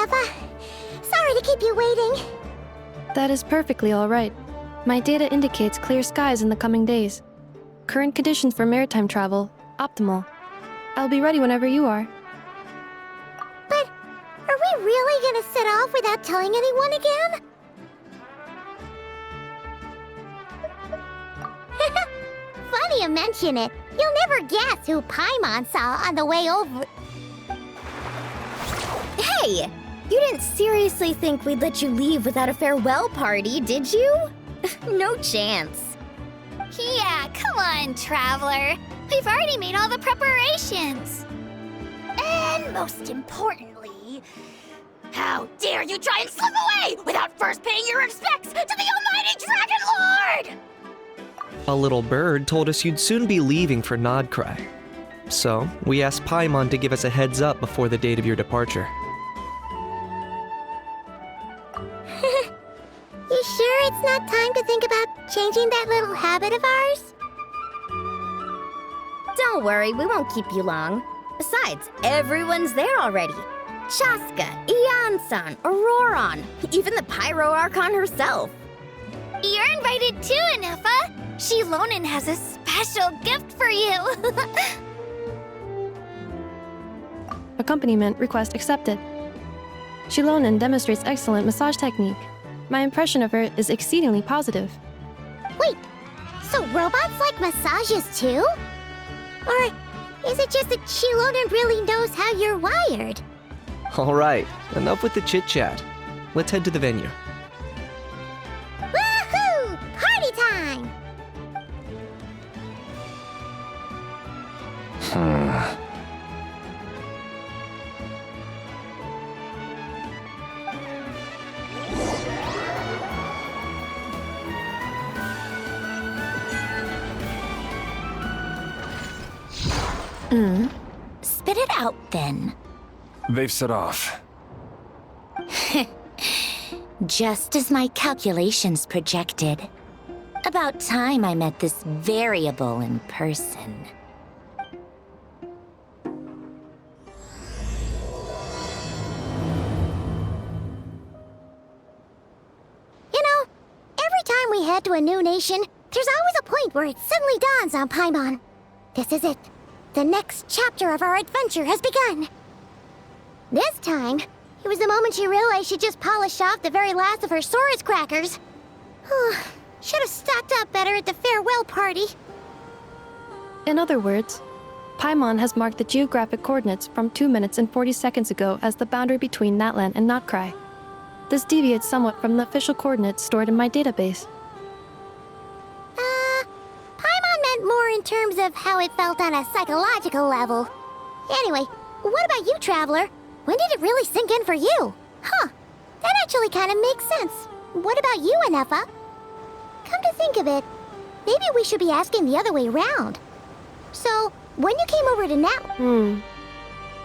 Neffa. Sorry to keep you waiting. That is perfectly all right. My data indicates clear skies in the coming days. Current conditions for maritime travel, optimal. I'll be ready whenever you are. But are we really gonna set off without telling anyone again? Funny you mention it. You'll never guess who Paimon saw on the way over. Hey! You didn't seriously think we'd let you leave without a farewell party, did you? No chance. Yeah, come on, Traveler. We've already made all the preparations. And most importantly, how dare you try and slip away without first paying your respects to the almighty Dragon Lord! A little bird told us you'd soon be leaving for Nodcry. So, we asked Paimon to give us a heads up before the date of your departure. You sure it's not time to think about changing that little habit of ours? Don't worry, we won't keep you long. Besides, everyone's there already. Chaska, Ian-san, Auroron, even the Pyro Archon herself. You're invited too, Anefa. Shilonen has a special gift for you. Accompaniment request accepted. Shilonen demonstrates excellent massage technique. My impression of her is exceedingly positive. Wait, so robots like massages too? Or is it just that Shilonen really knows how you're wired? Alright, enough with the chit-chat. Let's head to the venue. Woohoo! Party time! Spit it out, then. They've set off. Just as my calculations projected. About time I met this variable in person. You know, every time we head to a new nation, there's always a point where it suddenly dawns on Paimon. This is it. The next chapter of our adventure has begun. This time, it was the moment she realized she just polished off the very last of her Saurus crackers. Should have stocked up better at the farewell party. In other words, Paimon has marked the geographic coordinates from 2 minutes and 40 seconds ago as the boundary between Natlan and Notcry. This deviates somewhat from the official coordinates stored in my database. Paimon meant more in terms of how it felt on a psychological level. Anyway, what about you, Traveler? When did it really sink in for you? Huh, that actually kind of makes sense. What about you, Anefa? Come to think of it, maybe we should be asking the other way around. So, when you came over to Nat...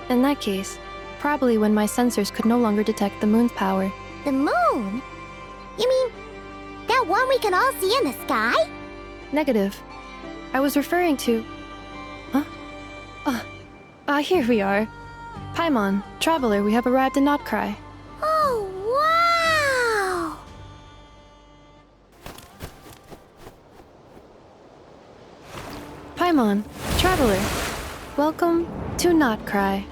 In that case, probably when my sensors could no longer detect the moon's power. The moon? You mean, that one we can all see in the sky? Negative. I was referring to... Here we are. Paimon, Traveler, we have arrived in Notcry. Oh, wow! Paimon, Traveler, welcome to Notcry.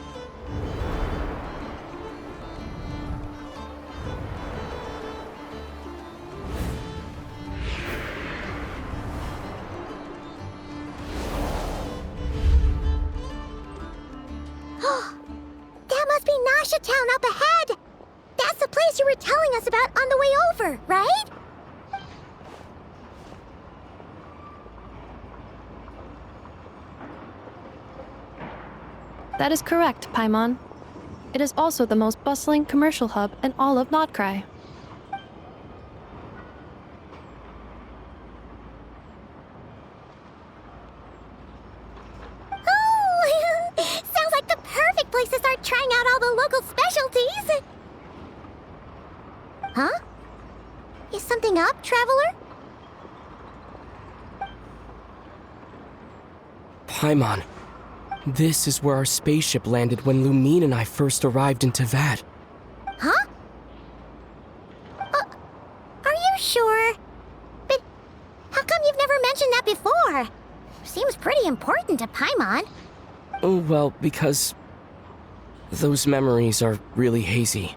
That must be Nasha Town up ahead! That's the place you were telling us about on the way over, right? That is correct, Paimon. It is also the most bustling commercial hub in all of Notcry. Oh! Sounds like the perfect place to start trying out all the local specialties! Huh? Is something up, Traveler? Paimon, this is where our spaceship landed when Lumine and I first arrived in Teyvat. Huh? Paimon? Oh, well, because those memories are really hazy.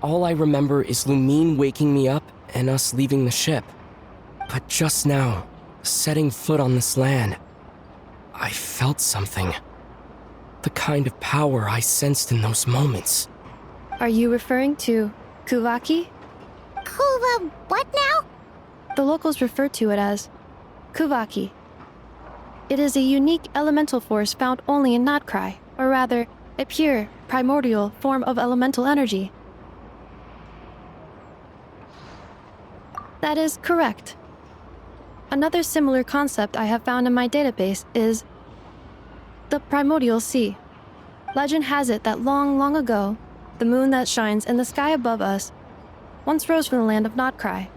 All I remember is Lumine waking me up and us leaving the ship. But just now, setting foot on this land, I felt something. The kind of power I sensed in those moments. Are you referring to Kuvaki? Kuva, what now? The locals refer to it as Kuvaki. It is a unique elemental force found only in Notcry, or rather, a pure, primordial form of elemental energy. That is correct. Another similar concept I have found in my database is the primordial sea. Legend has it that long, long ago, the moon that shines in the sky above us once rose from the land of Notcry.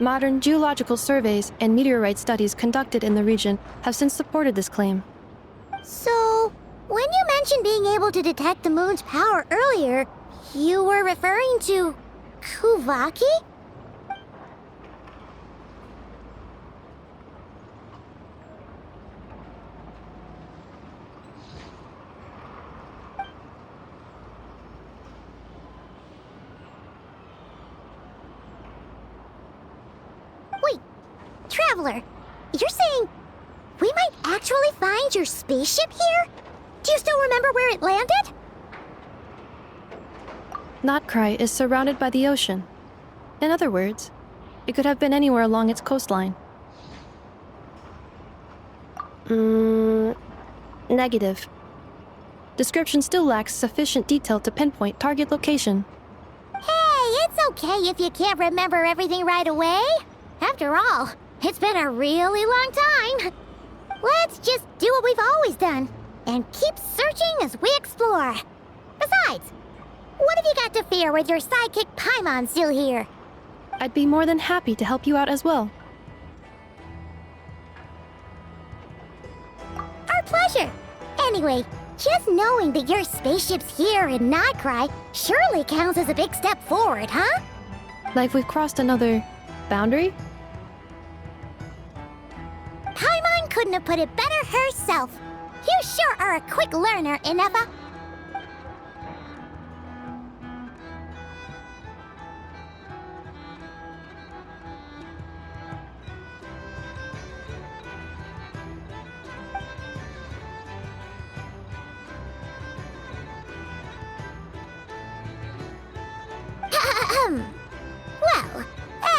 Modern geological surveys and meteorite studies conducted in the region have since supported this claim. So, when you mentioned being able to detect the moon's power earlier, you were referring to Kuvaki? Wait, Traveler, you're saying we might actually find your spaceship here? Do you still remember where it landed? Notcry is surrounded by the ocean. In other words, it could have been anywhere along its coastline. Negative. Description still lacks sufficient detail to pinpoint target location. Hey, it's okay if you can't remember everything right away. After all, it's been a really long time. Let's just do what we've always done and keep searching as we explore. Besides, what have you got to fear with your sidekick Paimon still here? I'd be more than happy to help you out as well. Our pleasure. Anyway, just knowing that your spaceship's here in Notcry surely counts as a big step forward, huh? Like we've crossed another boundary? Paimon couldn't have put it better herself. You sure are a quick learner, Ineva. Well,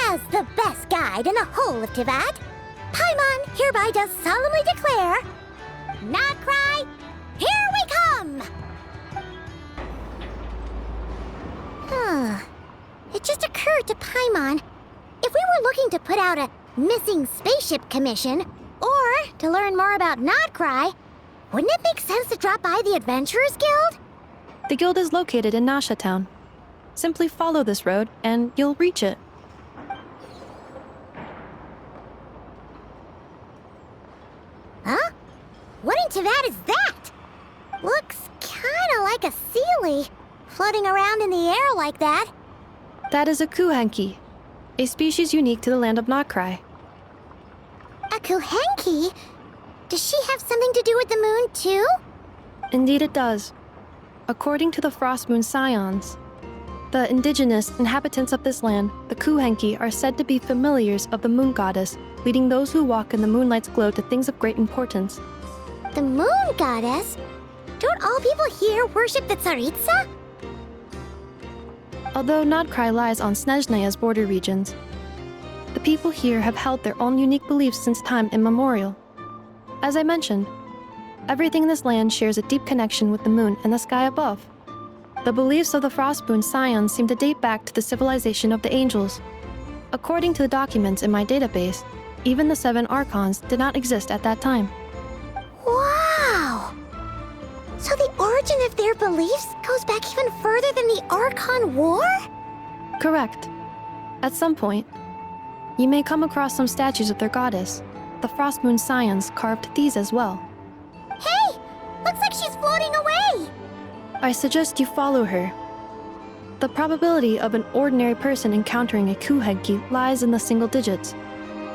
as the best guide in the whole of Teyvat, Paimon hereby does solemnly declare, Notcry, here we come! It just occurred to Paimon, if we were looking to put out a missing spaceship commission, or to learn more about Notcry, wouldn't it make sense to drop by the Adventurers Guild? The guild is located in Nasha Town. Simply follow this road and you'll reach it. Huh? What in Teyvat is that? Looks kinda like a sealy, floating around in the air like that. That is a kuhenki, a species unique to the land of Notcry. A kuhenki? Does she have something to do with the moon, too? Indeed it does. According to the Frost Moon Scions, the indigenous inhabitants of this land, the kuhenki, are said to be familiars of the moon goddess, leading those who walk in the moonlight's glow to things of great importance. The moon goddess? Don't all people here worship the Tsaritsa? Although Notcry lies on Snezhneya's border regions, the people here have held their own unique beliefs since time immemorial. As I mentioned, everything in this land shares a deep connection with the moon and the sky above. The beliefs of the Frostmoon Scions seem to date back to the civilization of the angels. According to the documents in my database, even the 7 Archons did not exist at that time. Wow! So the origin of their beliefs goes back even further than the Archon War? Correct. At some point, you may come across some statues of their goddess. The Frostmoon Scions carved these as well. Hey! Looks like she's floating away! I suggest you follow her. The probability of an ordinary person encountering a kuhenki lies in the single digits.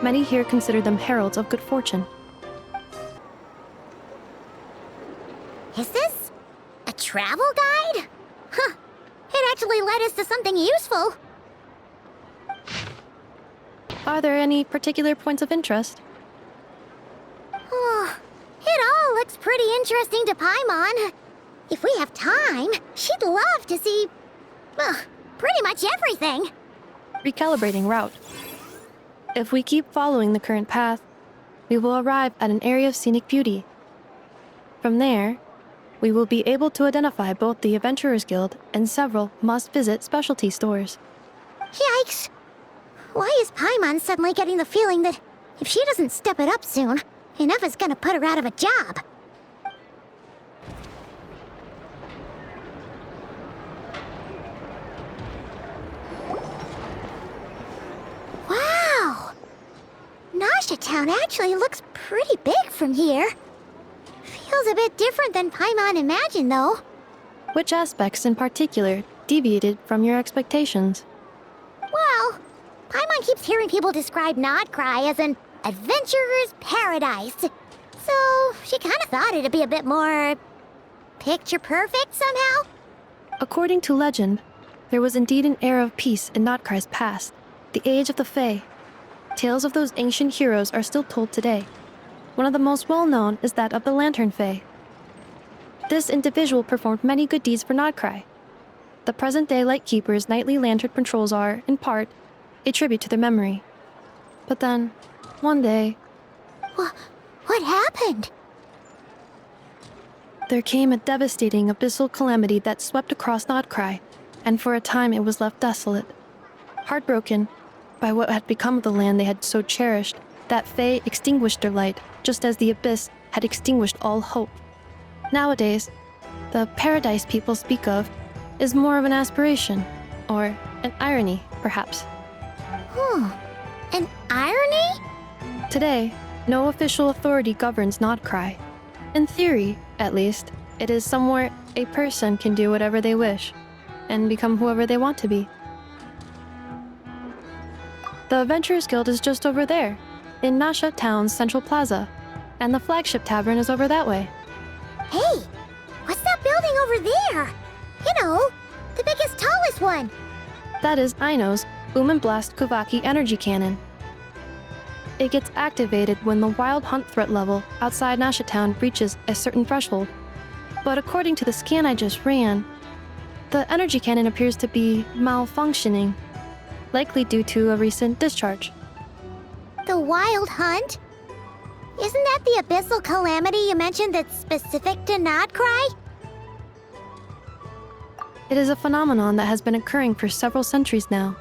Many here consider them heralds of good fortune. Is this a travel guide? Huh. It actually led us to something useful. Are there any particular points of interest? Oh, it all looks pretty interesting to Paimon. If we have time, she'd love to see, well, pretty much everything. Recalibrating route. If we keep following the current path, we will arrive at an area of scenic beauty. From there, we will be able to identify both the Adventurers Guild and several must-visit specialty stores. Yikes! Why is Paimon suddenly getting the feeling that if she doesn't step it up soon, enough is gonna put her out of a job? Wow! Nasha Town actually looks pretty big from here. Feels a bit different than Paimon imagined, though. Which aspects in particular deviated from your expectations? Well, Paimon keeps hearing people describe Nodcry as an adventurer's paradise. So she kind of thought it'd be a bit more picture perfect somehow. According to legend, there was indeed an era of peace in Notcry's past, the age of the Fae. Tales of those ancient heroes are still told today. One of the most well-known is that of the Lantern Fae. This individual performed many good deeds for Nodcry. The present-day Lightkeeper's nightly lantern patrols are, in part, a tribute to their memory. But then, one day, What happened? there came a devastating abyssal calamity that swept across Nodcry, and for a time it was left desolate. Heartbroken by what had become of the land they had so cherished, that Fae extinguished their light, just as the abyss had extinguished all hope. Nowadays, the paradise people speak of is more of an aspiration, or an irony, perhaps. An irony? Today, no official authority governs Nodcry. In theory, at least, it is somewhere a person can do whatever they wish, and become whoever they want to be. The Adventurers Guild is just over there, in Nasha Town's Central Plaza, and the flagship tavern is over that way. Hey, what's that building over there? You know, the biggest, tallest one. That is Aino's Blast Kuvaki energy cannon. It gets activated when the wild hunt threat level outside Nasha Town reaches a certain threshold. But according to the scan I just ran, the energy cannon appears to be malfunctioning, likely due to a recent discharge. The Wild Hunt? Isn't that the abyssal calamity you mentioned that's specific to Nodcry? It is a phenomenon that has been occurring for several centuries now.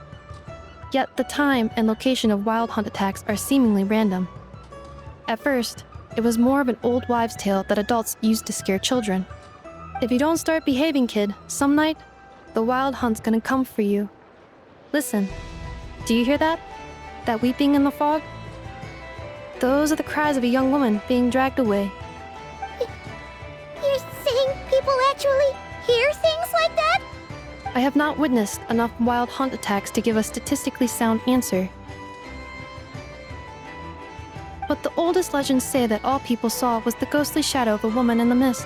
Yet the time and location of wild hunt attacks are seemingly random. At first, it was more of an old wives' tale that adults used to scare children. If you don't start behaving, kid, some night, the wild hunt's gonna come for you. Listen, do you hear that? That weeping in the fog? Those are the cries of a young woman being dragged away. You're saying people actually hear things like that? I have not witnessed enough wild hunt attacks to give a statistically sound answer. But the oldest legends say that all people saw was the ghostly shadow of a woman in the mist.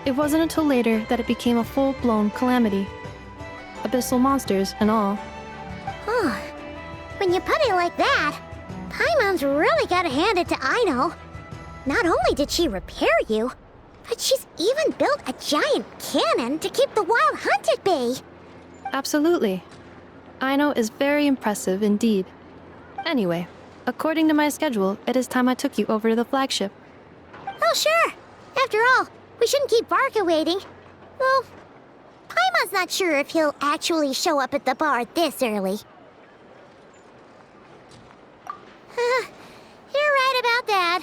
It wasn't until later that it became a full-blown calamity. Abyssal monsters and all. Huh. When you put it like that, Paimon's really gotta hand it to Aino. Not only did she repair you, but she's even built a giant cannon to keep the wild hunt at bay. Absolutely. Aino is very impressive indeed. Anyway, according to my schedule, it is time I took you over to the flagship. Oh, sure. After all, we shouldn't keep Varka waiting. Well, Paimon's not sure if he'll actually show up at the bar this early. You're right about that.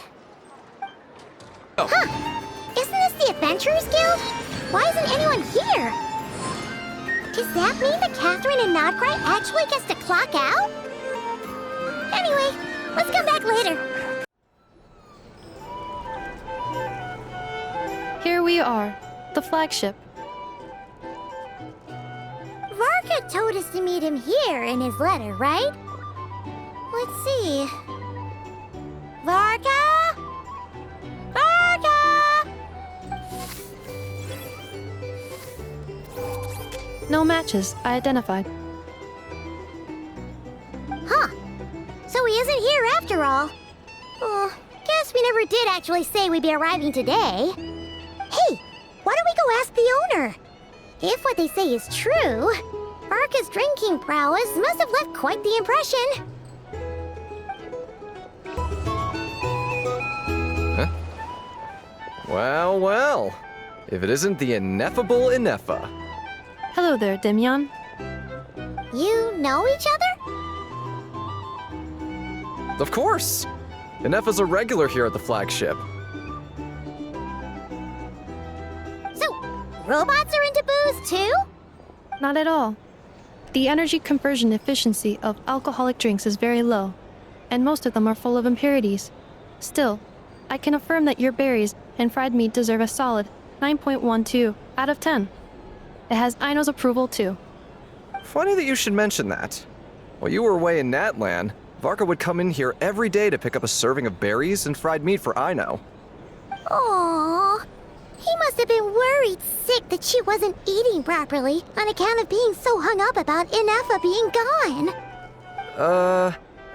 Oh. Huh. Isn't this the Adventurers Guild? Why isn't anyone here? Does that mean that Catherine and Nodcry actually gets to clock out? Anyway, let's come back later. Here we are, the flagship. Varka told us to meet him here in his letter, right? Let's see. Varka? Varka! No matches identified. Huh. So he isn't here after all. Oh, guess we never did actually say we'd be arriving today. Hey, why don't we go ask the owner? If what they say is true, Varka's drinking prowess must have left quite the impression. Huh? Well, well. If it isn't the ineffable Ineffa. Hello there, Demyon. You know each other? Of course! Ineffa's a regular here at the flagship. So, robots are into booze too? Not at all. The energy conversion efficiency of alcoholic drinks is very low, and most of them are full of impurities. Still, I can affirm that your berries and fried meat deserve a solid 9.12 out of 10. It has Aino's approval too. Funny that you should mention that. While you were away in Natlan, Varka would come in here every day to pick up a serving of berries and fried meat for Aino. Aww. He must have been worried sick that she wasn't eating properly on account of being so hung up about Ineffa being gone.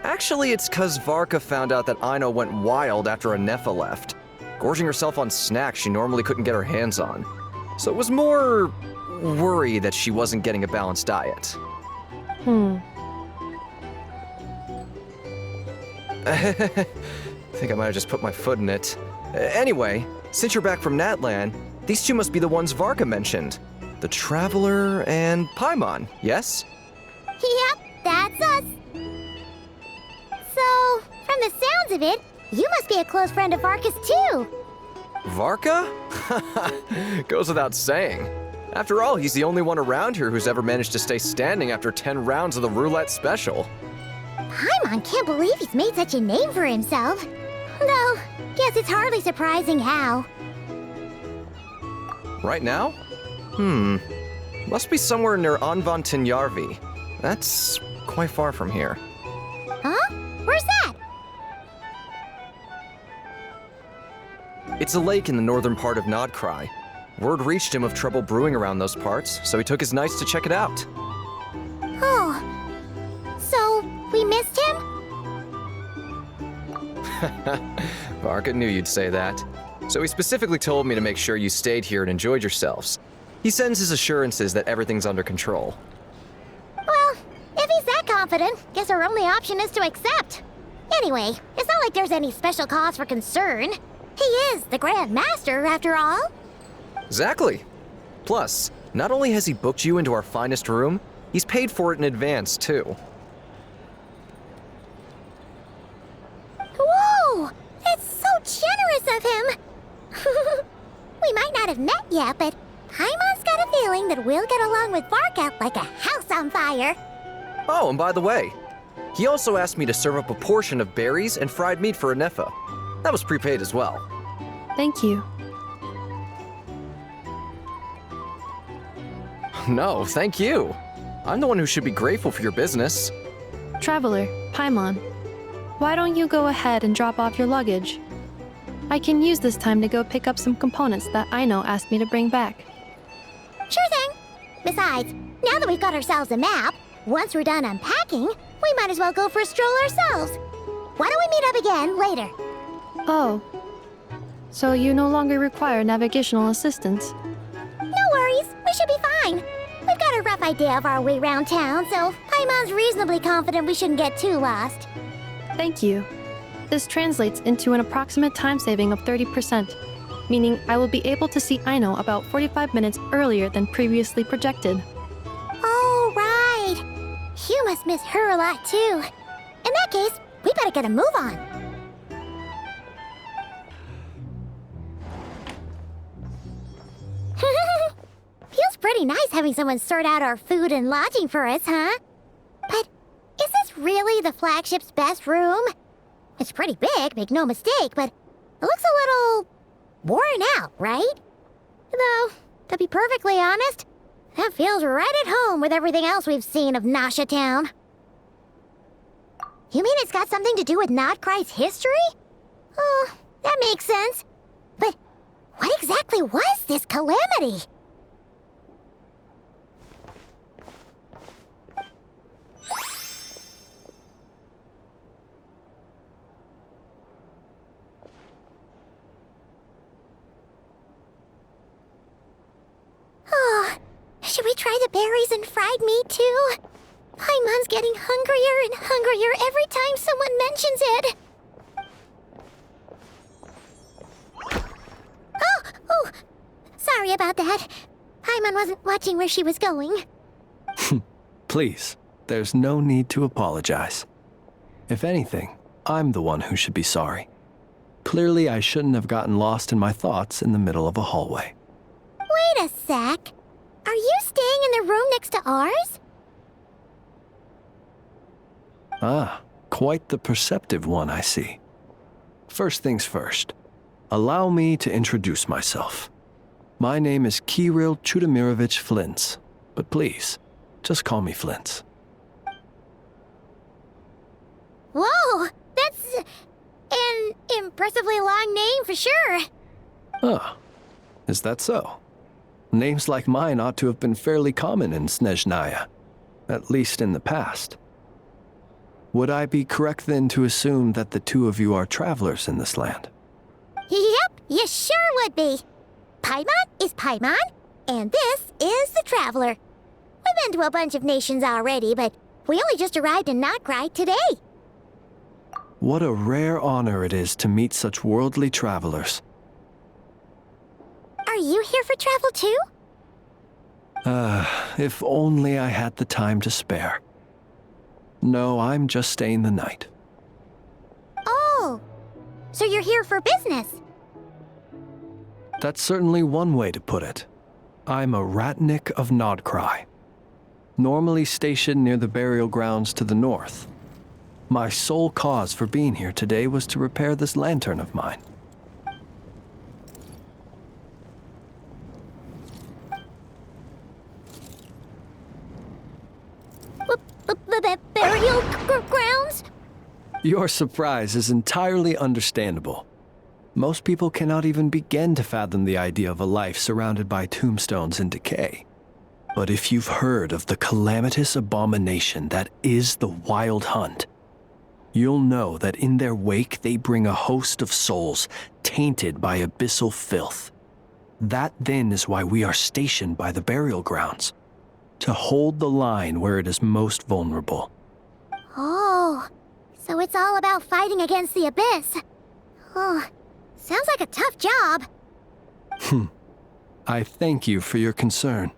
Actually it's 'cause Varka found out that Aino went wild after Ineffa left, gorging herself on snacks she normally couldn't get her hands on. So it was more worry that she wasn't getting a balanced diet. I think I might have just put my foot in it. Anyway, since you're back from Natlan, these two must be the ones Varka mentioned. The Traveler and Paimon, yes? Yep, that's us. So, from the sounds of it, you must be a close friend of Varka's too. Varka? Goes without saying. After all, he's the only one around here who's ever managed to stay standing after 10 rounds of the roulette special. Paimon can't believe he's made such a name for himself. Though, guess it's hardly surprising how. Right now? Must be somewhere near Anvan Tinyarvi. That's quite far from here. Huh? Where's that? It's a lake in the northern part of Nodcry. Word reached him of trouble brewing around those parts, so he took his knights to check it out. Oh. So, we missed him? Varka knew you'd say that. So he specifically told me to make sure you stayed here and enjoyed yourselves. He sends his assurances that everything's under control. Well, if he's that confident, guess our only option is to accept. Anyway, it's not like there's any special cause for concern. He is the Grand Master, after all. Exactly. Plus, not only has he booked you into our finest room, he's paid for it in advance, too. Whoa! It's so generous of him! We might not have met yet, but Paimon's got a feeling that we'll get along with Varka like a house on fire. Oh, and by the way, he also asked me to serve up a portion of berries and fried meat for Ineffa. That was prepaid as well. Thank you. No, thank you. I'm the one who should be grateful for your business. Traveler, Paimon, why don't you go ahead and drop off your luggage? I can use this time to go pick up some components that Aino asked me to bring back. Sure thing. Besides, now that we've got ourselves a map, once we're done unpacking, we might as well go for a stroll ourselves. Why don't we meet up again later? Oh. So you no longer require navigational assistance? No worries, we should be fine. We've got a rough idea of our way around town, so Paimon's reasonably confident we shouldn't get too lost. Thank you. This translates into an approximate time saving of 30%, meaning I will be able to see Aino about 45 minutes earlier than previously projected. Oh, right. You must miss her a lot, too. In that case, we better get a move on. Feels pretty nice having someone sort out our food and lodging for us, huh? But is this really the flagship's best room? It's pretty big, make no mistake, but it looks a little worn out, right? Though, to be perfectly honest, that feels right at home with everything else we've seen of Nasha Town. You mean it's got something to do with Nodcry's history? Oh, that makes sense. But what exactly was this calamity? Should we try the berries and fried meat too? Paimon's getting hungrier and hungrier every time someone mentions it. Oh, sorry about that. Paimon wasn't watching where she was going. Please, there's no need to apologize. If anything, I'm the one who should be sorry. Clearly, I shouldn't have gotten lost in my thoughts in the middle of a hallway. Wait a sec. Are you staying in the room next to ours? Ah, quite the perceptive one, I see. First things first, allow me to introduce myself. My name is Kirill Chudamirovich Flintz, but please, just call me Flintz. Whoa, that's an impressively long name for sure. Ah, is that so? Names like mine ought to have been fairly common in Snezhnaya, at least in the past. Would I be correct then to assume that the two of you are travelers in this land? Yep, you sure would be. Paimon is Paimon, and this is the Traveler. We've been to a bunch of nations already, but we only just arrived in Notcry today. What a rare honor it is to meet such worldly travelers. Are you here for travel too? If only I had the time to spare. No, I'm just staying the night. Oh, so you're here for business? That's certainly one way to put it. I'm a Ratnik of Nodcry, normally stationed near the burial grounds to the north. My sole cause for being here today was to repair this lantern of mine. Burial grounds? Your surprise is entirely understandable. Most people cannot even begin to fathom the idea of a life surrounded by tombstones and decay. But if you've heard of the calamitous abomination that is the Wild Hunt, you'll know that in their wake they bring a host of souls tainted by abyssal filth. That then is why we are stationed by the burial grounds, to hold the line where it is most vulnerable. Oh, so it's all about fighting against the abyss. Oh, sounds like a tough job. I thank you for your concern.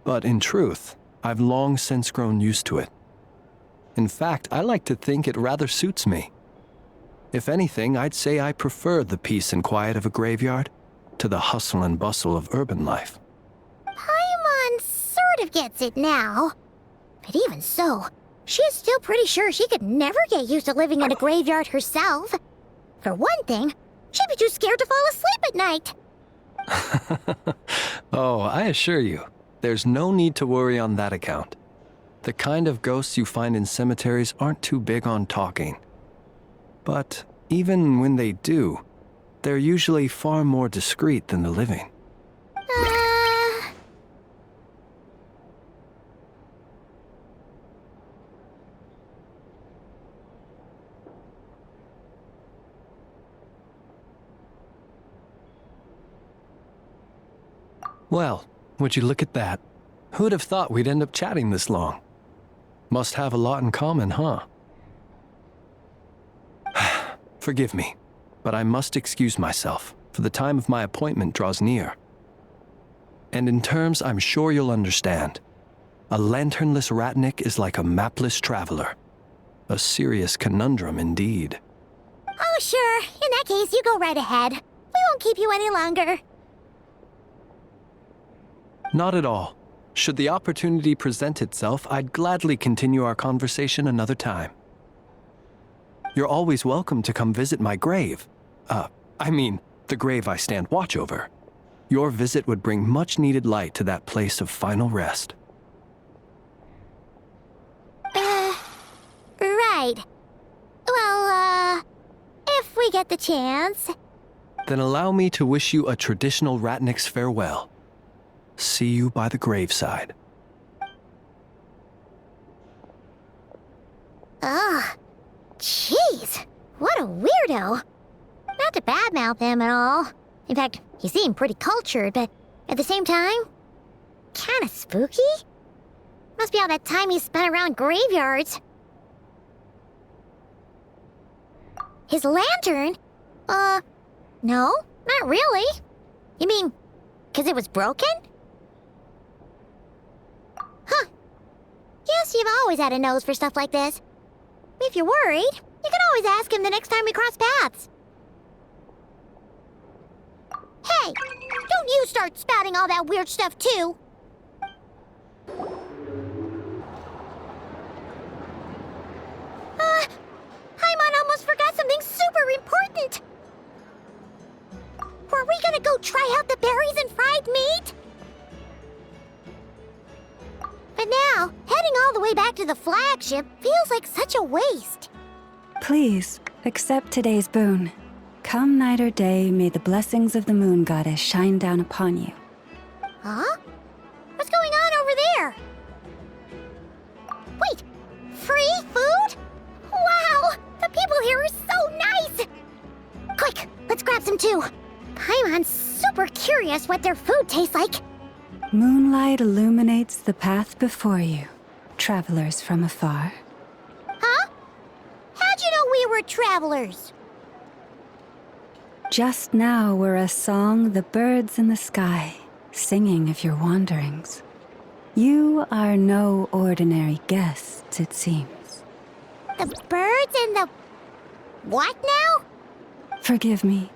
But in truth, I've long since grown used to it. In fact, I like to think it rather suits me. If anything, I'd say I prefer the peace and quiet of a graveyard to the hustle and bustle of urban life. Paimon sort of gets it now. But even so, she's still pretty sure she could never get used to living in a graveyard herself. For one thing, she'd be too scared to fall asleep at night. Oh, I assure you, there's no need to worry on that account. The kind of ghosts you find in cemeteries aren't too big on talking. But even when they do, they're usually far more discreet than the living. Well, would you look at that? Who'd have thought we'd end up chatting this long? Must have a lot in common, huh? Forgive me, but I must excuse myself, for the time of my appointment draws near. And in terms I'm sure you'll understand, a lanternless Ratnik is like a mapless traveler. A serious conundrum indeed. Oh, sure. In that case, you go right ahead. We won't keep you any longer. Not at all. Should the opportunity present itself, I'd gladly continue our conversation another time. You're always welcome to come visit my grave. The grave I stand watch over. Your visit would bring much-needed light to that place of final rest. Right. Well, if we get the chance. Then allow me to wish you a traditional Ratnik's farewell. See you by the graveside. Ugh. Jeez. What a weirdo. Not to badmouth him at all. In fact, he seemed pretty cultured, but at the same time, Kinda spooky? Must be all that time he spent around graveyards. His lantern? No, not really. You mean, 'cause it was broken? Huh. Guess you've always had a nose for stuff like this. If you're worried, you can always ask him the next time we cross paths. Hey, don't you start spouting all that weird stuff too. Paimon almost forgot something super important. Were we gonna go try out the berries and fried meat? But now, heading all the way back to the flagship feels like such a waste. Please, accept today's boon. Come night or day, may the blessings of the moon goddess shine down upon you. Huh? What's going on over there? Wait, free food? Wow, the people here are so nice! Quick, let's grab some too. Paimon's super curious what their food tastes like. Moonlight illuminates the path before you, travelers from afar. Huh? How'd you know we were travelers? Just now were a song the birds in the sky, singing of your wanderings. You are no ordinary guests, it seems. The birds and the... what now? Forgive me.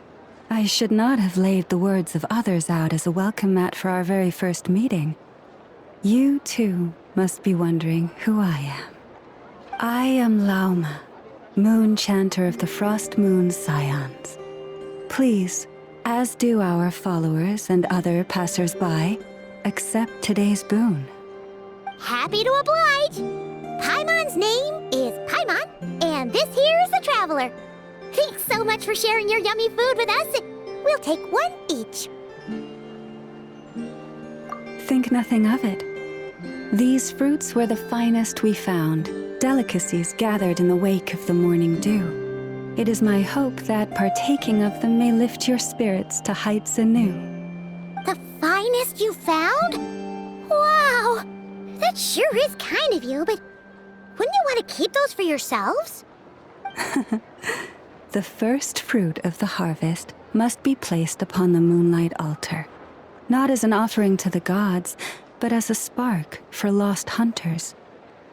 I should not have laid the words of others out as a welcome mat for our very first meeting. You, too, must be wondering who I am. I am Lauma, moon chanter of the Frost Moon Scions. Please, as do our followers and other passers-by, accept today's boon. Happy to oblige. Paimon's name is Paimon, and this here is the traveler. Thanks so much for sharing your yummy food with us. We'll take one each. Think nothing of it. These fruits were the finest we found, delicacies gathered in the wake of the morning dew. It is my hope that partaking of them may lift your spirits to heights anew. The finest you found? Wow! That sure is kind of you, but wouldn't you want to keep those for yourselves? The first fruit of the harvest must be placed upon the moonlight altar, not as an offering to the gods, but as a spark for lost hunters.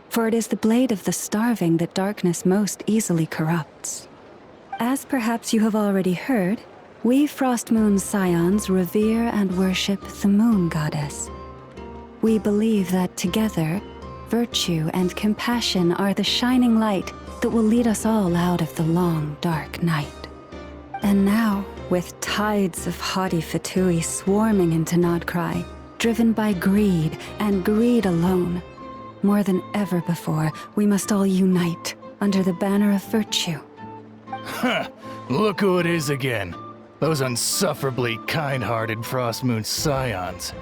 For it is the blade of the starving that darkness most easily corrupts. As perhaps you have already heard, we Frost Moon Scions revere and worship the moon goddess. We believe that together, virtue and compassion are the shining light that will lead us all out of the long, dark night. And now, with tides of haughty Fatui swarming into Nodcry, driven by greed and greed alone, more than ever before, we must all unite under the banner of virtue. Huh, look who it is again. Those unsufferably kind-hearted Frost Moon Scions.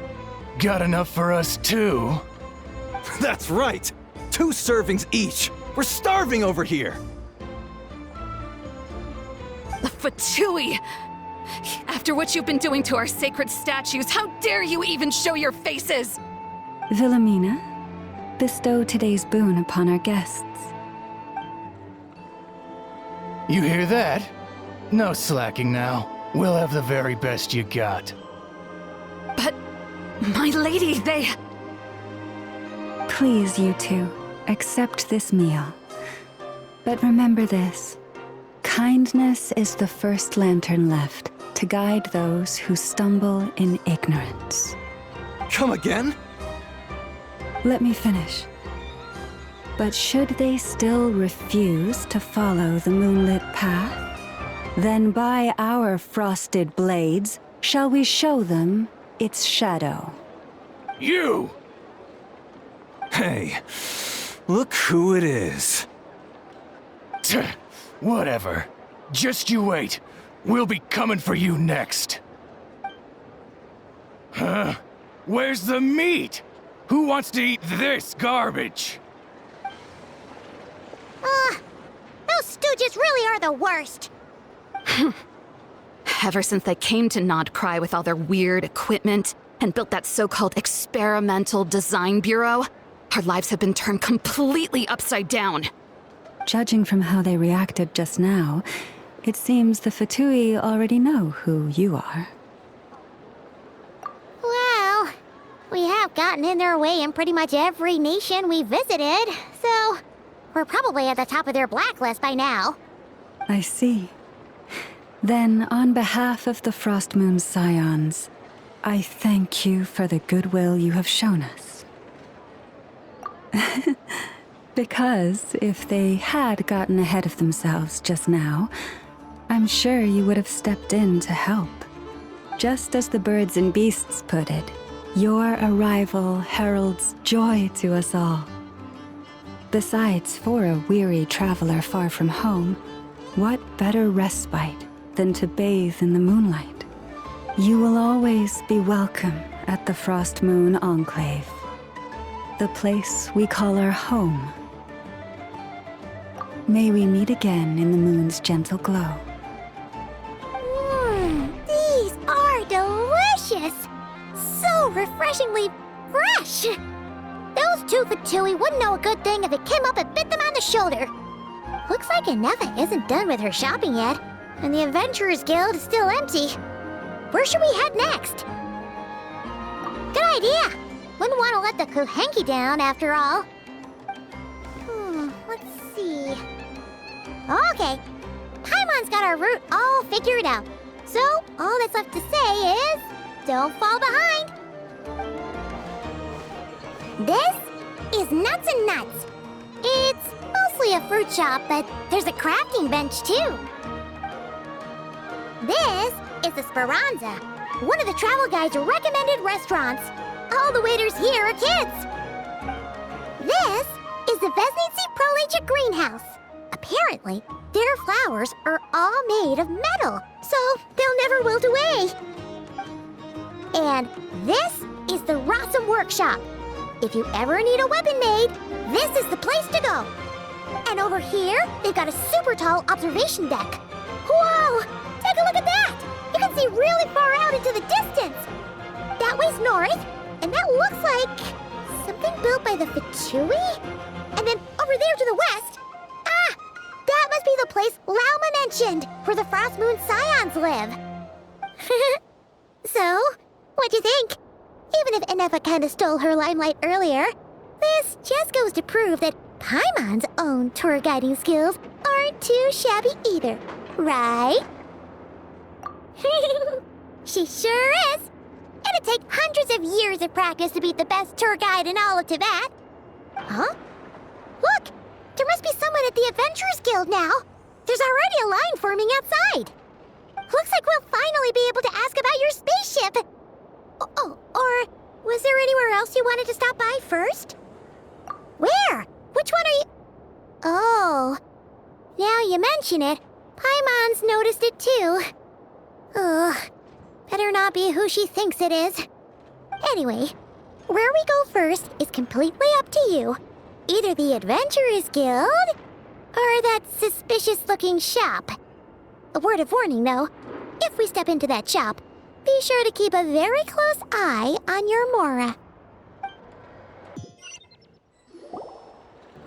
Got enough for us too? That's right! 2 servings each! We're starving over here! Fatui! After what you've been doing to our sacred statues, how dare you even show your faces? Wilhelmina, bestow today's boon upon our guests. You hear that? No slacking now. We'll have the very best you got. But, my lady, they... Please, you two, accept this meal. But remember this. Kindness is the first lantern left to guide those who stumble in ignorance. Come again? Let me finish. But should they still refuse to follow the moonlit path, then by our frosted blades shall we show them its shadow. You! Hey, look who it is. Whatever. Just you wait. We'll be coming for you next. Huh? Where's the meat? Who wants to eat this garbage? Those stooges really are the worst. Ever since they came to Nodcry with all their weird equipment, and built that so-called experimental design bureau, our lives have been turned completely upside down. Judging from how they reacted just now, it seems the Fatui already know who you are. Well, we have gotten in their way in pretty much every nation we visited, so we're probably at the top of their blacklist by now. I see. Then, on behalf of the Frostmoon Scions, I thank you for the goodwill you have shown us. Because if they had gotten ahead of themselves just now, I'm sure you would have stepped in to help. Just as the birds and beasts put it, your arrival heralds joy to us all. Besides, for a weary traveler far from home, what better respite than to bathe in the moonlight? You will always be welcome at the Frostmoon Enclave, the place we call our home. May we meet again in the moon's gentle glow. These are delicious! So refreshingly fresh! Those two Fatui wouldn't know a good thing if it came up and bit them on the shoulder. Looks like Inefa isn't done with her shopping yet, and the Adventurers Guild is still empty. Where should we head next? Good idea! Wouldn't want to let the Kuhenki down, after all. Let's see... Okay, Paimon's got our route all figured out. So, all that's left to say is, don't fall behind. This is Nuts and Nuts. It's mostly a fruit shop, but there's a crafting bench too. This is the Speranza, one of the travel guide's recommended restaurants. All the waiters here are kids. This is the Vesnitsi Prolegia greenhouse. Apparently, their flowers are all made of metal, so they'll never wilt away. And this is the Rossum Workshop. If you ever need a weapon made, this is the place to go. And over here, they've got a super tall observation deck. Whoa! Take a look at that! You can see really far out into the distance. That way's north, and that looks like something built by the Fatui? And then over there to the west, that must be the place Lauma mentioned, where the Frostmoon Scions live. So, what'd you think? Even if Inefa kinda stole her limelight earlier, this just goes to prove that Paimon's own tour guiding skills aren't too shabby either, right? She sure is! It'd take hundreds of years of practice to beat the best tour guide in all of Tibet. Huh? Look! There must be someone at the Adventurers Guild now. There's already a line forming outside. Looks like we'll finally be able to ask about your spaceship. Oh, or was there anywhere else you wanted to stop by first? Where? Which one are you... Oh, now you mention it, Paimon's noticed it too. Ugh, better not be who she thinks it is. Anyway, where we go first is completely up to you. Either the Adventurers Guild, or that suspicious-looking shop. A word of warning, though. If we step into that shop, be sure to keep a very close eye on your Mora.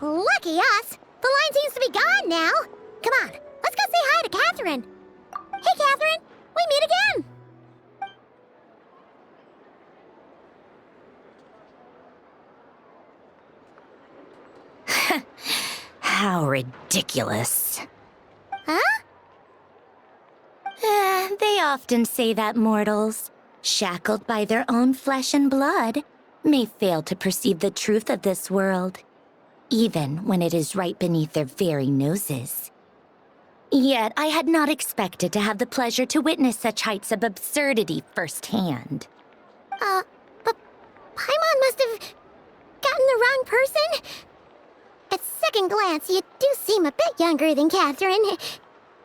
Lucky us! The line seems to be gone now. Come on, let's go say hi to Catherine. Hey, Catherine! We meet again! How ridiculous. Huh? They often say that mortals, shackled by their own flesh and blood, may fail to perceive the truth of this world, even when it is right beneath their very noses. Yet I had not expected to have the pleasure to witness such heights of absurdity firsthand. But Paimon must have gotten the wrong person? At second glance, you do seem a bit younger than Catherine.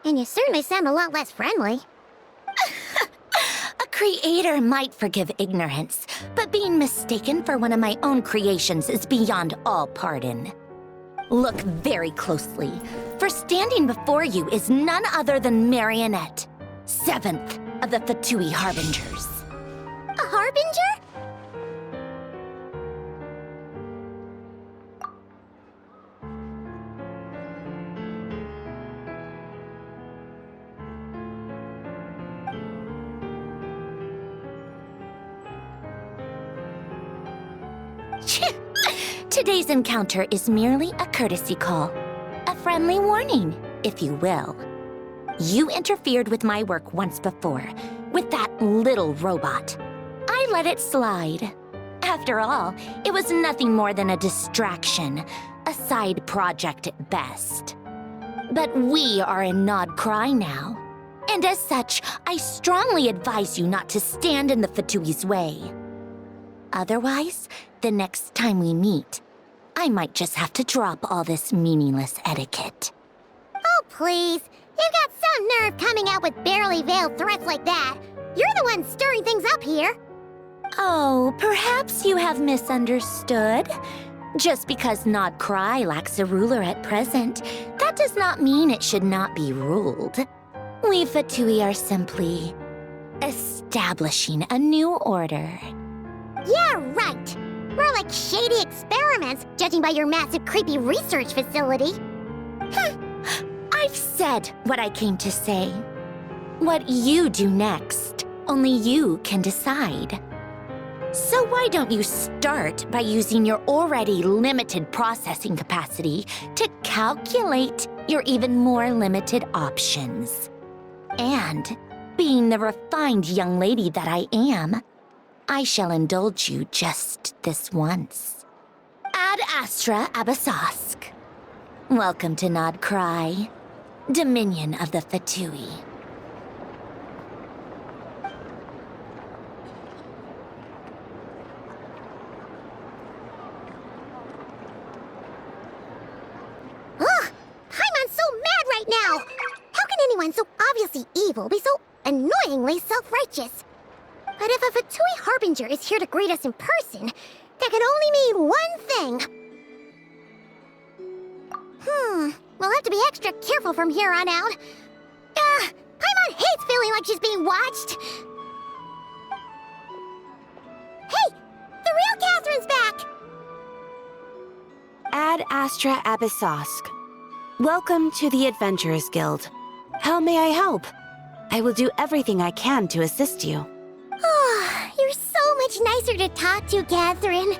And you certainly sound a lot less friendly. A creator might forgive ignorance, but being mistaken for one of my own creations is beyond all pardon. Look very closely, for standing before you is none other than Marionette, 7th of the Fatui Harbingers. A harbinger? Today's encounter is merely a courtesy call. A friendly warning, if you will. You interfered with my work once before, with that little robot. I let it slide. After all, it was nothing more than a distraction, a side project at best. But we are in Nod Cry now. And as such, I strongly advise you not to stand in the Fatui's way. Otherwise, the next time we meet, I might just have to drop all this meaningless etiquette. Oh, please. You've got some nerve coming out with barely veiled threats like that. You're the one stirring things up here. Oh, perhaps you have misunderstood. Just because Nod Cry lacks a ruler at present, that does not mean it should not be ruled. We Fatui are simply establishing a new order. Yeah, right. We're like shady experiments, judging by your massive, creepy research facility. I've said what I came to say. What you do next, only you can decide. So why don't you start by using your already limited processing capacity to calculate your even more limited options? And, being the refined young lady that I am, I shall indulge you just this once. Ad Astra Abasask. Welcome to Nod Cry, Dominion of the Fatui. Ugh! Paimon's so mad right now! How can anyone so obviously evil be so annoyingly self-righteous? But if a Fatui Harbinger is here to greet us in person, that can only mean one thing. We'll have to be extra careful from here on out. Paimon hates feeling like she's being watched. Hey! The real Catherine's back! Ad Astra Abyssosque. Welcome to the Adventurers Guild. How may I help? I will do everything I can to assist you. Oh, you're so much nicer to talk to, Catherine.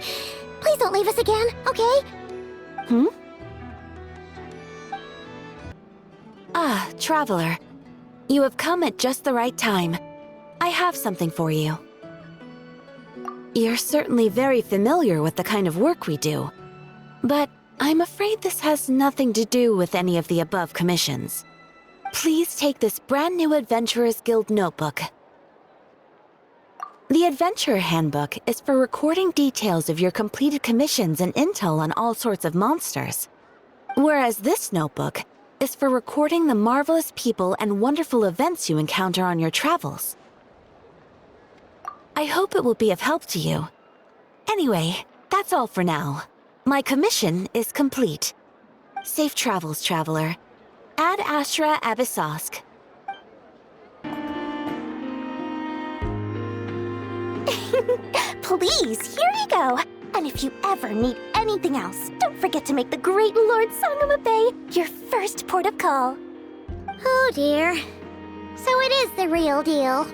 Please don't leave us again, okay? Ah, Traveler. You have come at just the right time. I have something for you. You're certainly very familiar with the kind of work we do. But I'm afraid this has nothing to do with any of the above commissions. Please take this brand new Adventurers Guild notebook. The Adventurer Handbook is for recording details of your completed commissions and intel on all sorts of monsters. Whereas this notebook is for recording the marvelous people and wonderful events you encounter on your travels. I hope it will be of help to you. Anyway, that's all for now. My commission is complete. Safe travels, Traveler. Ad Astra Abyssosque. Please, here you go. And if you ever need anything else, don't forget to make the great Lord Sangama Bay your first port of call. Oh dear. So it is the real deal.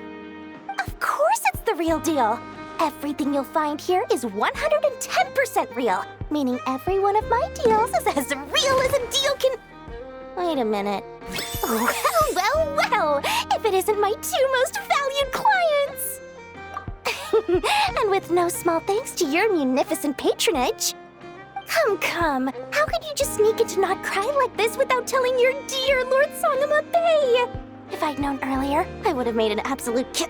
Of course it's the real deal. Everything you'll find here is 110% real, meaning every one of my deals is as real as a deal can... Wait a minute. Well, if it isn't my two most valued clients! And with no small thanks to your munificent patronage. Come, how could you just sneak into Nod Cry like this without telling your dear Lord Sangama Bay? If I'd known earlier, I would have made an absolute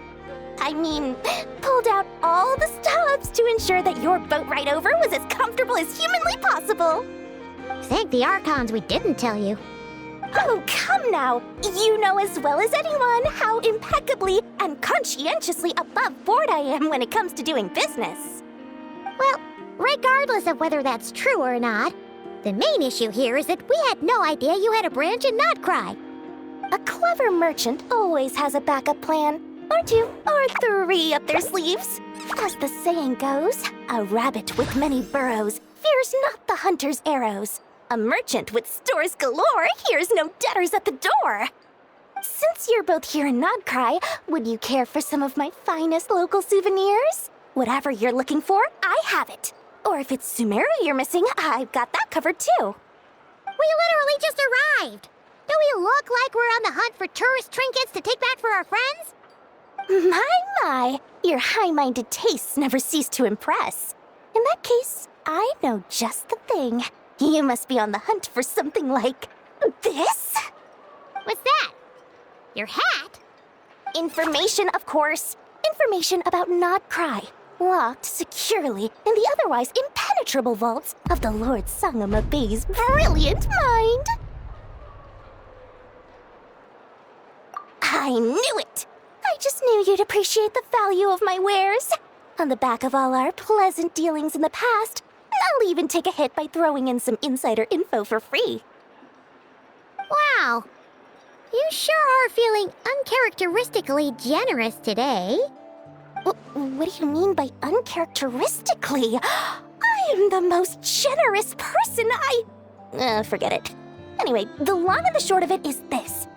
pulled out all the stops to ensure that your boat ride over was as comfortable as humanly possible. Thank the Archons we didn't tell you. Oh, come now! You know as well as anyone how impeccably and conscientiously above board I am when it comes to doing business. Well, regardless of whether that's true or not, the main issue here is that we had no idea you had a branch in Nod Cry. A clever merchant always has a backup plan, or two, or three up their sleeves. As the saying goes, a rabbit with many burrows fears not the hunter's arrows. A merchant with stores galore hears no debtors at the door. Since you're both here in Nod Cry, would you care for some of my finest local souvenirs? Whatever you're looking for, I have it. Or if it's Sumeru you're missing, I've got that covered too. We literally just arrived. Do we look like we're on the hunt for tourist trinkets to take back for our friends? My, your high-minded tastes never cease to impress. In that case, I know just the thing. You must be on the hunt for something like this? What's that? Your hat? Information, of course. Information about Nodcry, locked securely in the otherwise impenetrable vaults of the Lord Sangama Bay's brilliant mind. I knew it! I just knew you'd appreciate the value of my wares. On the back of all our pleasant dealings in the past, I'll even take a hit by throwing in some insider info for free. Wow. You sure are feeling uncharacteristically generous today. What do you mean by uncharacteristically? I am the most generous person forget it. Anyway, the long and the short of it is this.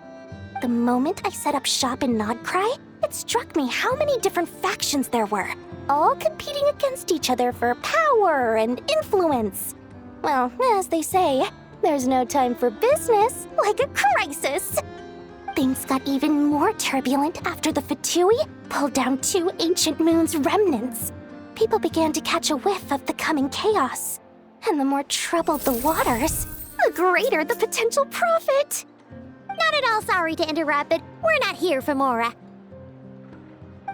The moment I set up shop in Nodcry, it struck me how many different factions there were, all competing against each other for power and influence. Well, as they say, there's no time for business like a crisis. Things got even more turbulent after the Fatui pulled down 2 ancient moons' remnants. People began to catch a whiff of the coming chaos. And the more troubled the waters, the greater the potential profit. Not at all sorry to interrupt, but we're not here for Mora.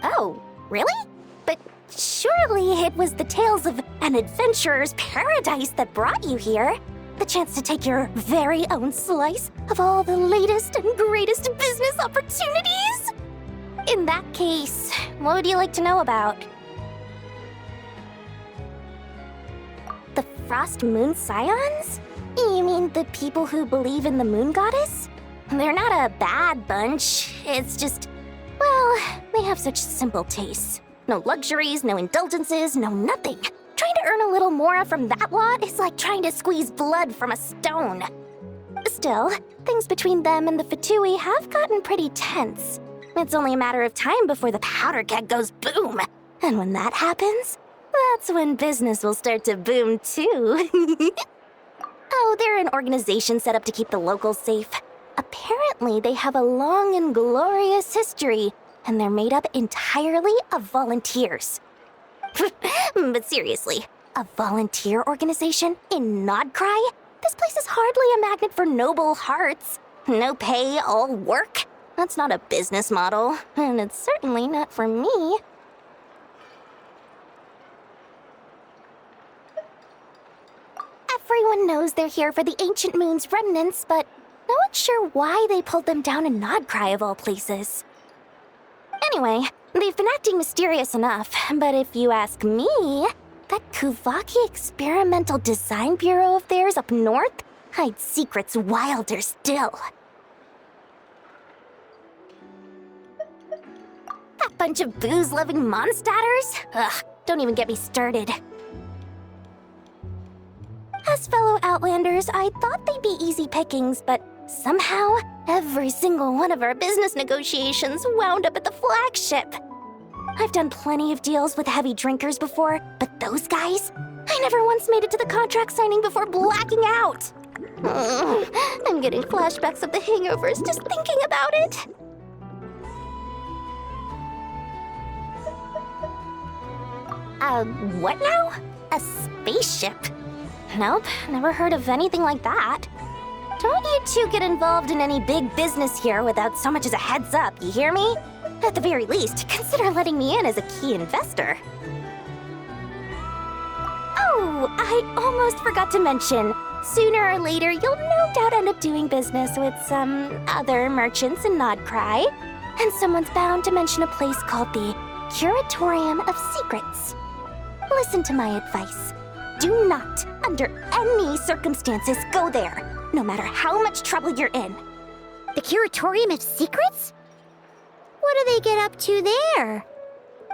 Oh, really? But surely it was the tales of an adventurer's paradise that brought you here. The chance to take your very own slice of all the latest and greatest business opportunities? In that case, what would you like to know about? The Frost Moon Scions? You mean the people who believe in the Moon Goddess? They're not a bad bunch. It's just, well, they have such simple tastes. No luxuries, no indulgences, no nothing. Trying to earn a little more from that lot is like trying to squeeze blood from a stone. Still, things between them and the Fatui have gotten pretty tense. It's only a matter of time before the powder keg goes boom. And when that happens, that's when business will start to boom too. Oh, they're an organization set up to keep the locals safe. Apparently, they have a long and glorious history, and they're made up entirely of volunteers. But seriously, a volunteer organization in Nodcry? This place is hardly a magnet for noble hearts. No pay, all work. That's not a business model, and it's certainly not for me. Everyone knows they're here for the Ancient Moon's remnants, but no one's sure why they pulled them down in Nodcry of all places. Anyway, they've been acting mysterious enough, but if you ask me, that Kuvaki Experimental Design Bureau of theirs up north hides secrets wilder still. That bunch of booze-loving monsters? Ugh, don't even get me started. As fellow Outlanders, I thought they'd be easy pickings, but somehow, every single one of our business negotiations wound up at the flagship. I've done plenty of deals with heavy drinkers before, but those guys? I never once made it to the contract signing before blacking out. I'm getting flashbacks of the hangovers just thinking about it. What now? A spaceship? Nope, never heard of anything like that. Don't you two get involved in any big business here without so much as a heads up, you hear me? At the very least, consider letting me in as a key investor. Oh, I almost forgot to mention. Sooner or later, you'll no doubt end up doing business with some other merchants in Nodcry. And someone's bound to mention a place called the Curatorium of Secrets. Listen to my advice. Do not, under any circumstances, go there, no matter how much trouble you're in. The Curatorium of Secrets? What do they get up to there?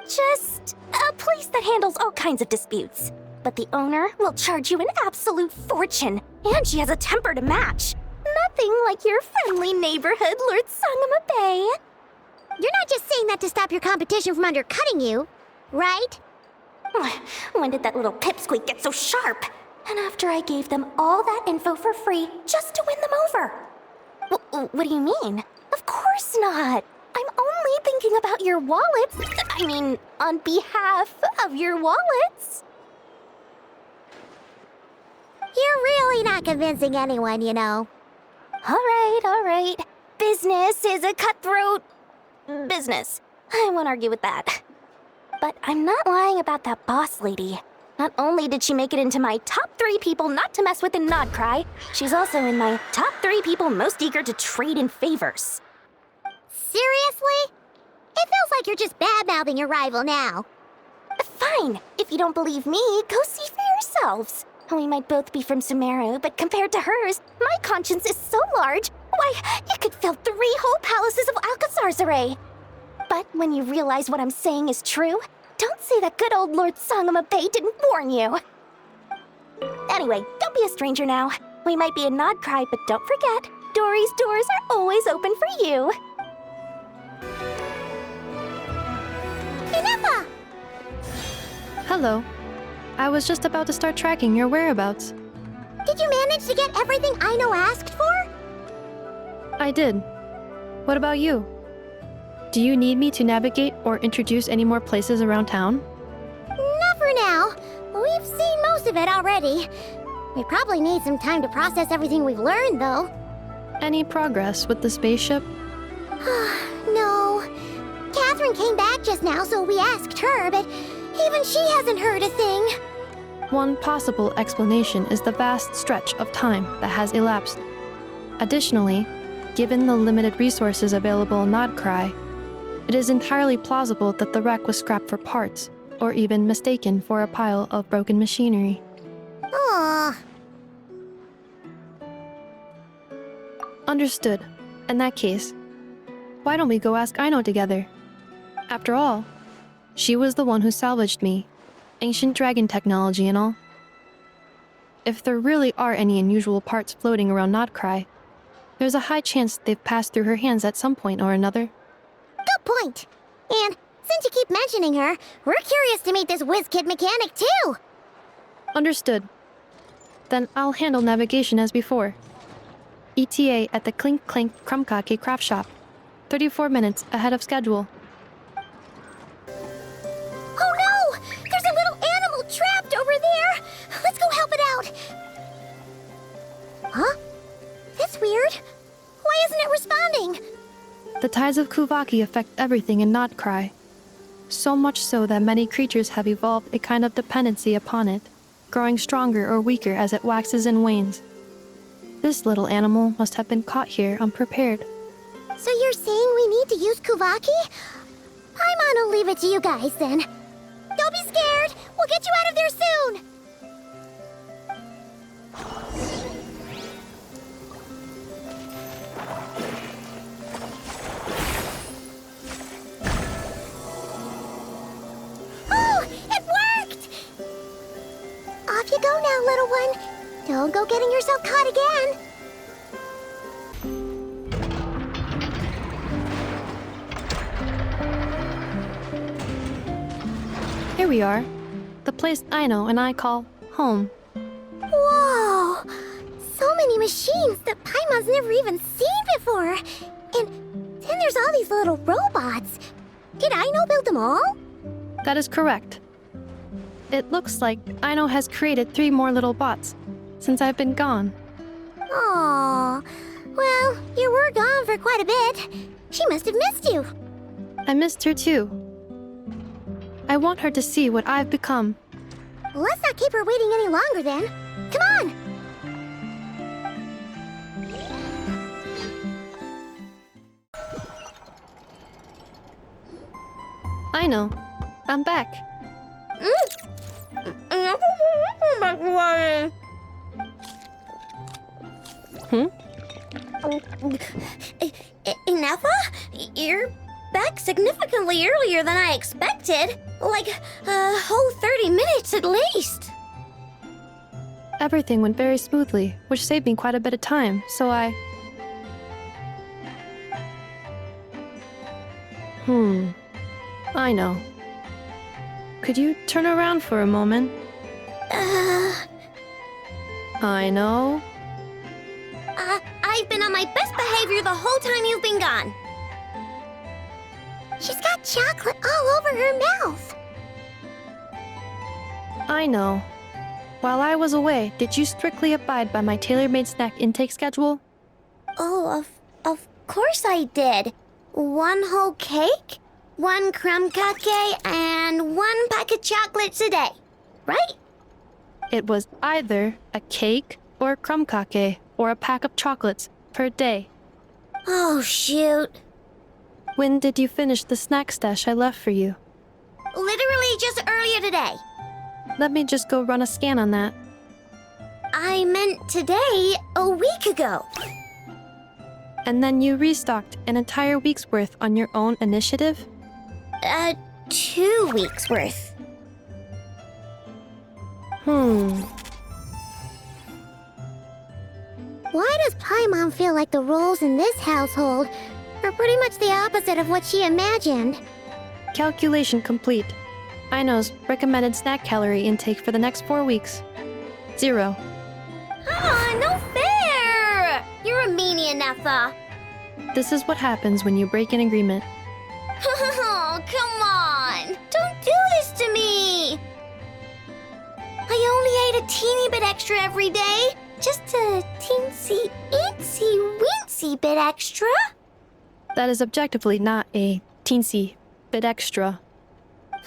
Just a place that handles all kinds of disputes. But the owner will charge you an absolute fortune, and she has a temper to match. Nothing like your friendly neighborhood, Lord Sangama Bay. You're not just saying that to stop your competition from undercutting you, right? When did that little pipsqueak get so sharp? And after I gave them all that info for free just to win them over. What do you mean? Of course not. I'm only thinking about your wallets. I mean, on behalf of your wallets. You're really not convincing anyone, you know. All right. Business is a cutthroat business. I won't argue with that. But I'm not lying about that boss lady. Not only did she make it into my top 3 people not to mess with in Nodcry, she's also in my top 3 people most eager to trade in favors. Seriously? It feels like you're just bad-mouthing your rival now. Fine. If you don't believe me, go see for yourselves. We might both be from Sumeru, but compared to hers, my conscience is so large, why, you could fill 3 whole palaces of Alcazar's array. But when you realize what I'm saying is true, don't say that good old Lord Sangama Bay didn't warn you. Anyway, don't be a stranger now. We might be a Nodcry, but don't forget, Dory's doors are always open for you. Inepa! Hello. I was just about to start tracking your whereabouts. Did you manage to get everything Aino asked for? I did. What about you? Do you need me to navigate or introduce any more places around town? Not for now. We've seen most of it already. We probably need some time to process everything we've learned, though. Any progress with the spaceship? No. Catherine came back just now, so we asked her, but even she hasn't heard a thing. One possible explanation is the vast stretch of time that has elapsed. Additionally, given the limited resources available in Nodcry, it is entirely plausible that the wreck was scrapped for parts, or even mistaken for a pile of broken machinery. Aw. Understood. In that case, why don't we go ask Aino together? After all, she was the one who salvaged me. Ancient dragon technology and all. If there really are any unusual parts floating around Nodcry, there's a high chance they've passed through her hands at some point or another. Good point. And since you keep mentioning her, we're curious to meet this whiz-kid mechanic, too. Understood. Then I'll handle navigation as before. ETA at the Clink Clank Krumkake craft shop. 34 minutes ahead of schedule. Oh no! There's a little animal trapped over there! Let's go help it out! Huh? That's weird. Why isn't it responding? The tides of Kuvaki affect everything in Nodcry. So much so that many creatures have evolved a kind of dependency upon it, growing stronger or weaker as it waxes and wanes. This little animal must have been caught here unprepared. So you're saying we need to use Kuvaki? Paimon will leave it to you guys then. Don't be scared! We'll get you out of there soon! Oh! It worked! Off you go now, little one. Don't go getting yourself caught again. Here we are. The place Aino and I call home. Whoa! So many machines that Paimon's never even seen before. And then there's all these little robots. Did Aino build them all? That is correct. It looks like Aino has created 3 more little bots since I've been gone. Aww. Well, you were gone for quite a bit. She must have missed you. I missed her too. I want her to see what I've become. Let's not keep her waiting any longer then. Come on! Aino, I'm back. Inepa? You're back significantly earlier than I expected. Like a whole 30 minutes at least. Everything went very smoothly, which saved me quite a bit of time, so I know. could you turn around for a moment? I know. I've been on my best behavior the whole time you've been gone. She's got chocolate all over her mouth. I know. While I was away, did you strictly abide by my tailor-made snack intake schedule? Oh, of course I did. 1 whole cake, 1 crumb cake, and 1 pack of chocolates a day, right? It was either a cake or a crumb cake or a pack of chocolates per day. Oh, shoot. When did you finish the snack stash I left for you? Literally just earlier today. Let me just go run a scan on that. I meant today, a week ago. And then you restocked an entire week's worth on your own initiative? 2 weeks worth. Why does Paimon feel like the roles in this household are pretty much the opposite of what she imagined? Calculation complete. Aino's recommended snack calorie intake for the next 4 weeks. 0. No fair! You're a meanie, Nefa. This is what happens when you break an agreement. Oh, come on! Don't do this to me! I only ate a teeny bit extra every day. Just a teensy, eensy, weensy bit extra. That is objectively not a teensy bit extra.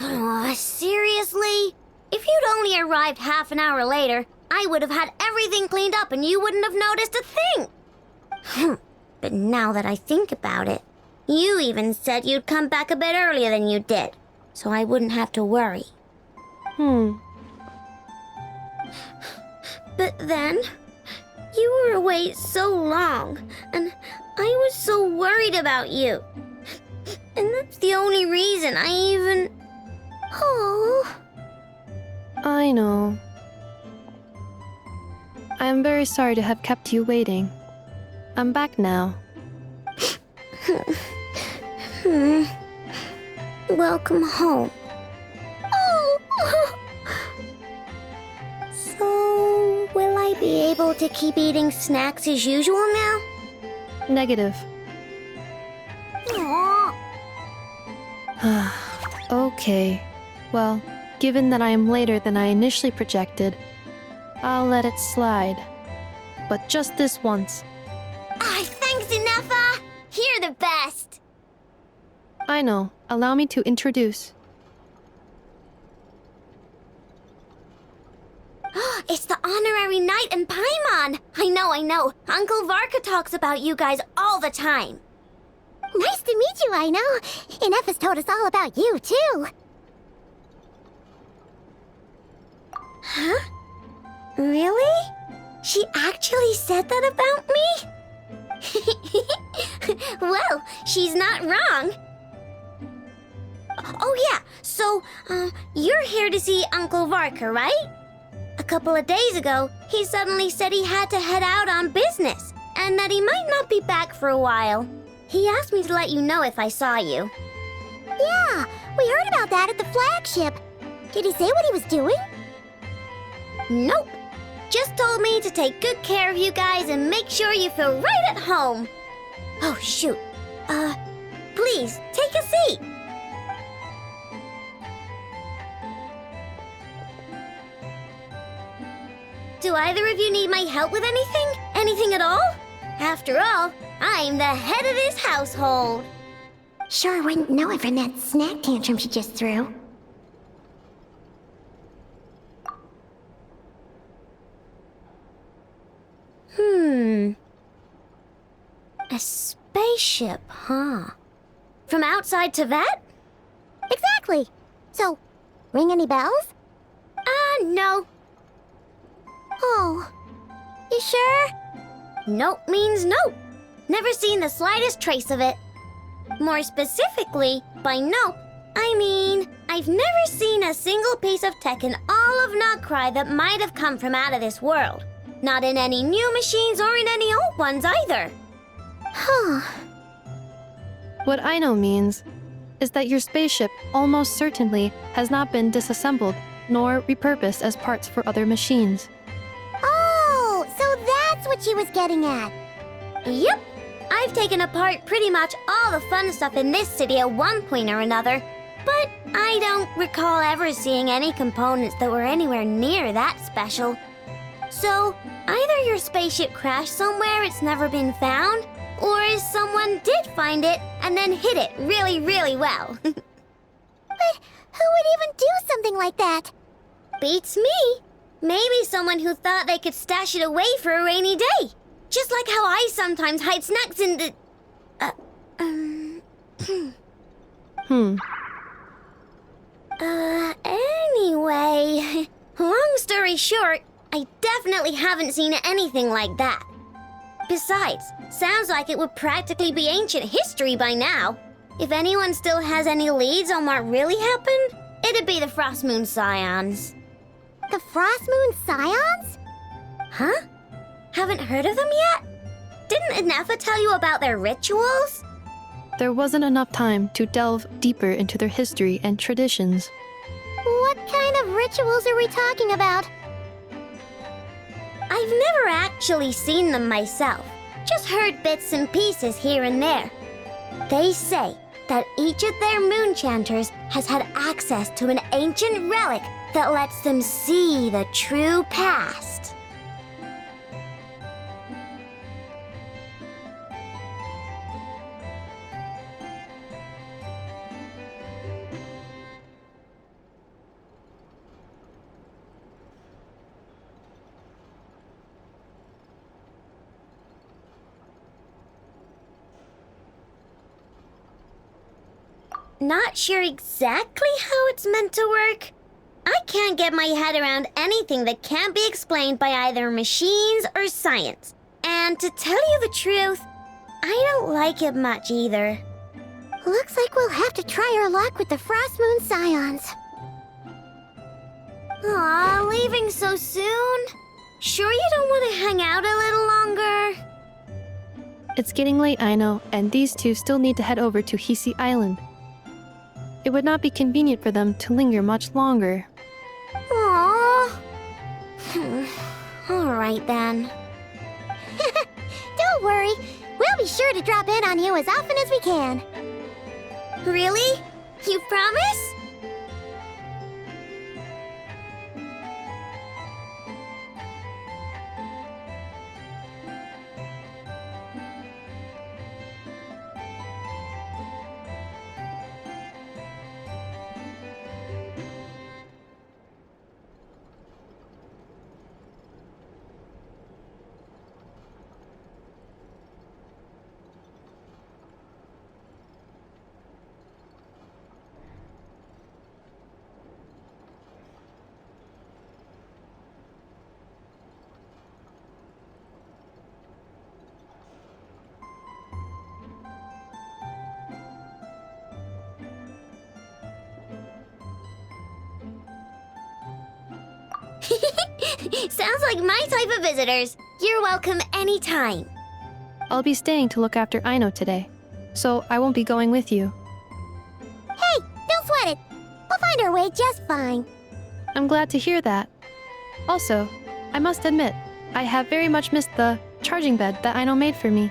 Oh, seriously? If you'd only arrived half an hour later, I would have had everything cleaned up and you wouldn't have noticed a thing. But now that I think about it, you even said you'd come back a bit earlier than you did, so I wouldn't have to worry. But then, you were away so long, and I was so worried about you. And that's the only reason I even... Oh... I know. I am very sorry to have kept you waiting. I'm back now. Welcome home. Oh! So, will I be able to keep eating snacks as usual now? Negative. Aww. Okay. Well, given that I am later than I initially projected, I'll let it slide. But just this once. Thanks, Nefa! You're the best! I know. Allow me to introduce. It's the honorary knight and Paimon! I know. Uncle Varka talks about you guys all the time. Nice to meet you, I know. And Nefa's told us all about you, too. Huh? Really? She actually said that about me? Well, she's not wrong. Oh yeah, so, you're here to see Uncle Varka, right? A couple of days ago, he suddenly said he had to head out on business, and that he might not be back for a while. He asked me to let you know if I saw you. Yeah, we heard about that at the flagship. Did he say what he was doing? Nope. Just told me to take good care of you guys and make sure you feel right at home. Oh, shoot. Please, take a seat. Do either of you need my help with anything? Anything at all? After all, I'm the head of this household. Sure wouldn't know it from that snack tantrum she just threw. A spaceship, huh? From outside to that? Exactly. So, ring any bells? No. Oh, you sure? Nope means nope. Never seen the slightest trace of it. More specifically, by nope, I mean, I've never seen a single piece of tech in all of Nokrai that might have come from out of this world. Not in any new machines or in any old ones either. Huh. What Aino means is that your spaceship almost certainly has not been disassembled nor repurposed as parts for other machines. Oh, so that's what she was getting at. Yep. I've taken apart pretty much all the fun stuff in this city at one point or another, but I don't recall ever seeing any components that were anywhere near that special. So, either your spaceship crashed somewhere it's never been found, or someone did find it and then hid it really, really well. But who would even do something like that? Beats me. Maybe someone who thought they could stash it away for a rainy day. Just like how I sometimes hide snacks in the... Anyway, long story short, I definitely haven't seen anything like that. Besides, sounds like it would practically be ancient history by now. If anyone still has any leads on what really happened, it'd be the Frost Moon Scions. The Frost Moon Scions? Huh? Haven't heard of them yet? Didn't Inefa tell you about their rituals? There wasn't enough time to delve deeper into their history and traditions. What kind of rituals are we talking about? I've never actually seen them myself, just heard bits and pieces here and there. They say that each of their moon chanters has had access to an ancient relic that lets them see the true past. Not sure exactly how it's meant to work. I can't get my head around anything that can't be explained by either machines or science. And to tell you the truth, I don't like it much either. Looks like we'll have to try our luck with the Frost Moon Scions. Aw, leaving so soon? Sure you don't want to hang out a little longer? It's getting late, I know, and these two still need to head over to Hisi Island. It would not be convenient for them to linger much longer. Aww. Alright then. Don't worry, we'll be sure to drop in on you as often as we can. Really? You promise? Sounds like my type of visitors. You're welcome anytime. I'll be staying to look after Aino today, so I won't be going with you. Hey, don't sweat it. We'll find our way just fine. I'm glad to hear that. Also, I must admit, I have very much missed the charging bed that Aino made for me.